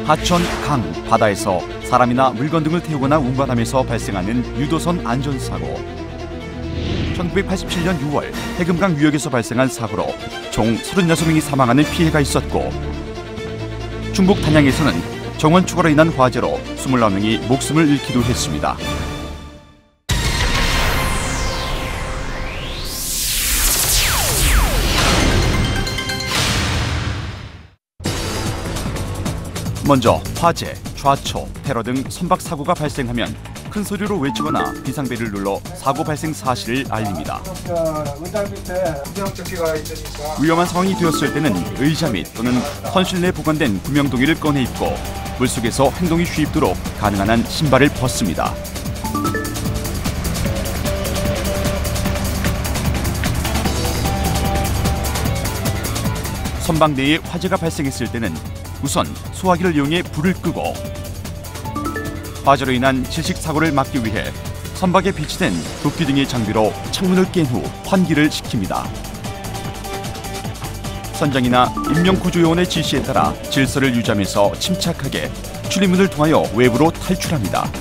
하천, 강, 바다에서 사람이나 물건 등을 태우거나 운반하면서 발생하는 유도선 안전사고. 1987년 6월 해금강 유역에서 발생한 사고로 총 36명이 사망하는 피해가 있었고, 중국 단양에서는 정원 추가로 인한 화재로 29명이 목숨을 잃기도 했습니다. 먼저 화재, 좌초, 테러 등 선박 사고가 발생하면 큰 소리로 외치거나 비상벨을 눌러 사고 발생 사실을 알립니다. 위험한 상황이 되었을 때는 의자 및 또는 헌실 내에 보관된 구명동이를 꺼내 입고 물속에서 행동이 쉽도록 가능한 한 신발을 벗습니다. 선박 내에 화재가 발생했을 때는 우선 소화기를 이용해 불을 끄고, 화재로 인한 질식 사고를 막기 위해 선박에 비치된 도끼 등의 장비로 창문을 깬 후 환기를 시킵니다. 선장이나 인명구조요원의 지시에 따라 질서를 유지하면서 침착하게 출입문을 통하여 외부로 탈출합니다.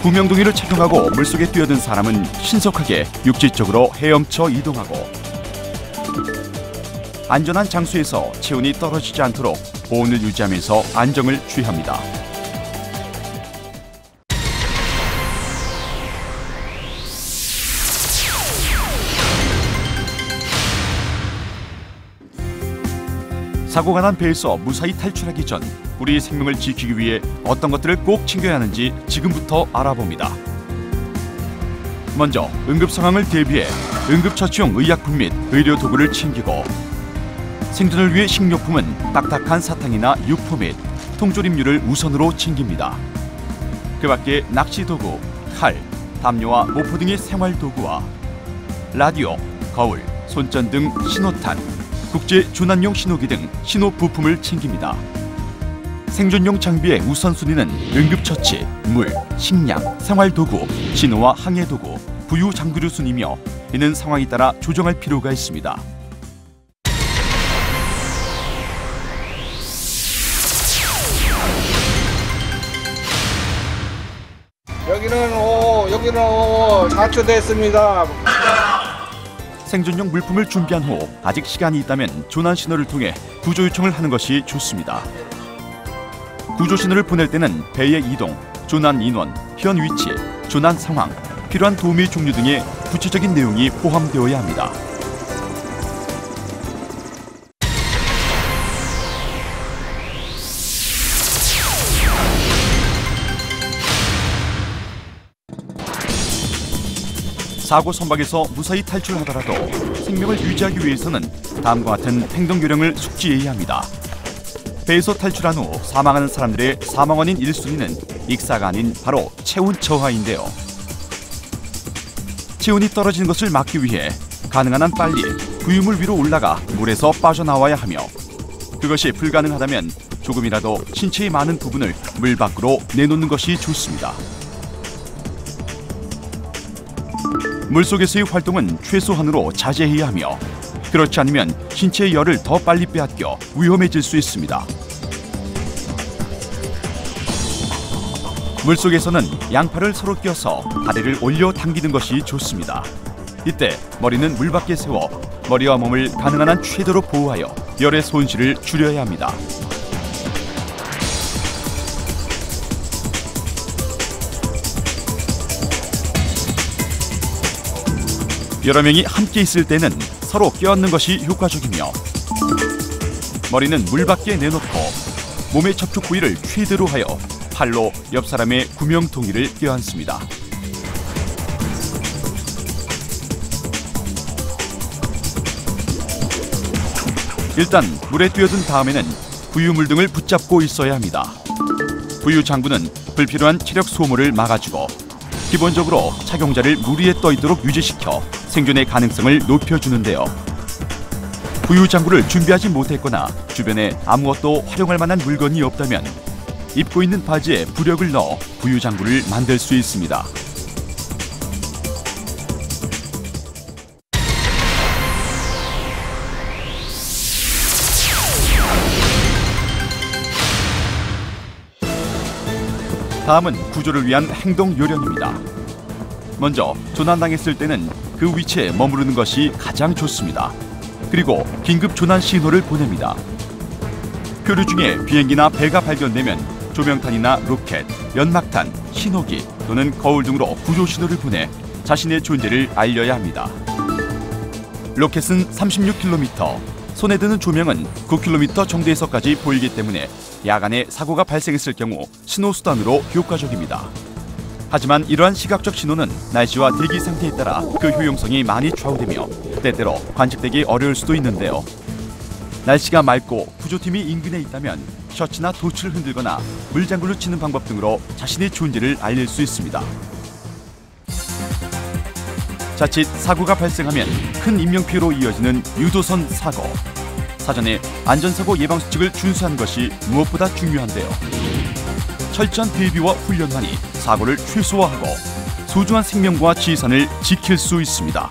구명동이를 착용하고 물속에 뛰어든 사람은 신속하게 육지 쪽으로 헤엄쳐 이동하고, 안전한 장소에서 체온이 떨어지지 않도록 보온을 유지하면서 안정을 취합니다. 사고가 난 배에서 무사히 탈출하기 전 우리의 생명을 지키기 위해 어떤 것들을 꼭 챙겨야 하는지 지금부터 알아봅니다. 먼저 응급 상황을 대비해 응급처치용 의약품 및 의료 도구를 챙기고, 생존을 위해 식료품은 딱딱한 사탕이나 육포 및 통조림류를 우선으로 챙깁니다. 그 밖에 낚시 도구, 칼, 담요와 모포 등의 생활 도구와 라디오, 거울, 손전 등 신호탄, 국제 조난용 신호기 등 신호 부품을 챙깁니다. 생존용 장비의 우선순위는 응급처치, 물, 식량, 생활도구, 신호와 항해도구, 부유 장구류 순이며 이는 상황에 따라 조정할 필요가 있습니다. 여기는 자초됐습니다. 생존용 물품을 준비한 후 아직 시간이 있다면 조난 신호를 통해 구조 요청을 하는 것이 좋습니다. 구조 신호를 보낼 때는 배의 이동, 조난 인원, 현 위치, 조난 상황, 필요한 도움의 종류 등의 구체적인 내용이 포함되어야 합니다. 사고 선박에서 무사히 탈출하더라도 생명을 유지하기 위해서는 다음과 같은 행동 요령을 숙지해야 합니다. 배에서 탈출한 후 사망하는 사람들의 사망 원인 1순위는 익사가 아닌 바로 체온 저하인데요. 체온이 떨어지는 것을 막기 위해 가능한 한 빨리 구유물 위로 올라가 물에서 빠져나와야 하며, 그것이 불가능하다면 조금이라도 신체의 많은 부분을 물 밖으로 내놓는 것이 좋습니다. 물속에서의 활동은 최소한으로 자제해야 하며, 그렇지 않으면 신체의 열을 더 빨리 빼앗겨 위험해질 수 있습니다. 물속에서는 양팔을 서로 껴서 다리를 올려 당기는 것이 좋습니다. 이때 머리는 물 밖에 세워 머리와 몸을 가능한 한 최대로 보호하여 열의 손실을 줄여야 합니다. 여러 명이 함께 있을 때는 서로 껴안는 것이 효과적이며, 머리는 물 밖에 내놓고 몸의 접촉 부위를 최대로 하여 팔로 옆 사람의 구명통이를 껴안습니다. 일단 물에 뛰어든 다음에는 부유물 등을 붙잡고 있어야 합니다. 부유 장구는 불필요한 체력 소모를 막아주고, 기본적으로 착용자를 물 위에 떠 있도록 유지시켜 생존의 가능성을 높여주는데요. 부유 장구를 준비하지 못했거나 주변에 아무것도 활용할 만한 물건이 없다면 입고 있는 바지에 부력을 넣어 부유 장구를 만들 수 있습니다. 다음은 구조를 위한 행동 요령입니다. 먼저 조난당했을 때는 그 위치에 머무르는 것이 가장 좋습니다. 그리고 긴급 조난 신호를 보냅니다. 표류 중에 비행기나 배가 발견되면 조명탄이나 로켓, 연막탄, 신호기 또는 거울 등으로 구조 신호를 보내 자신의 존재를 알려야 합니다. 로켓은 36km, 손에 드는 조명은 9km 정도에서까지 보이기 때문에 야간에 사고가 발생했을 경우 신호수단으로 효과적입니다. 하지만 이러한 시각적 신호는 날씨와 대기 상태에 따라 그 효용성이 많이 좌우되며 때때로 관측되기 어려울 수도 있는데요. 날씨가 맑고 구조팀이 인근에 있다면 셔츠나 도치를 흔들거나 물장구를 치는 방법 등으로 자신의 존재를 알릴 수 있습니다. 자칫 사고가 발생하면 큰 인명피해로 이어지는 유도선 사고. 사전에 안전사고 예방수칙을 준수하는 것이 무엇보다 중요한데요. 철저한 대비와 훈련만이 사고를 최소화하고 소중한 생명과 지산을 지킬 수 있습니다.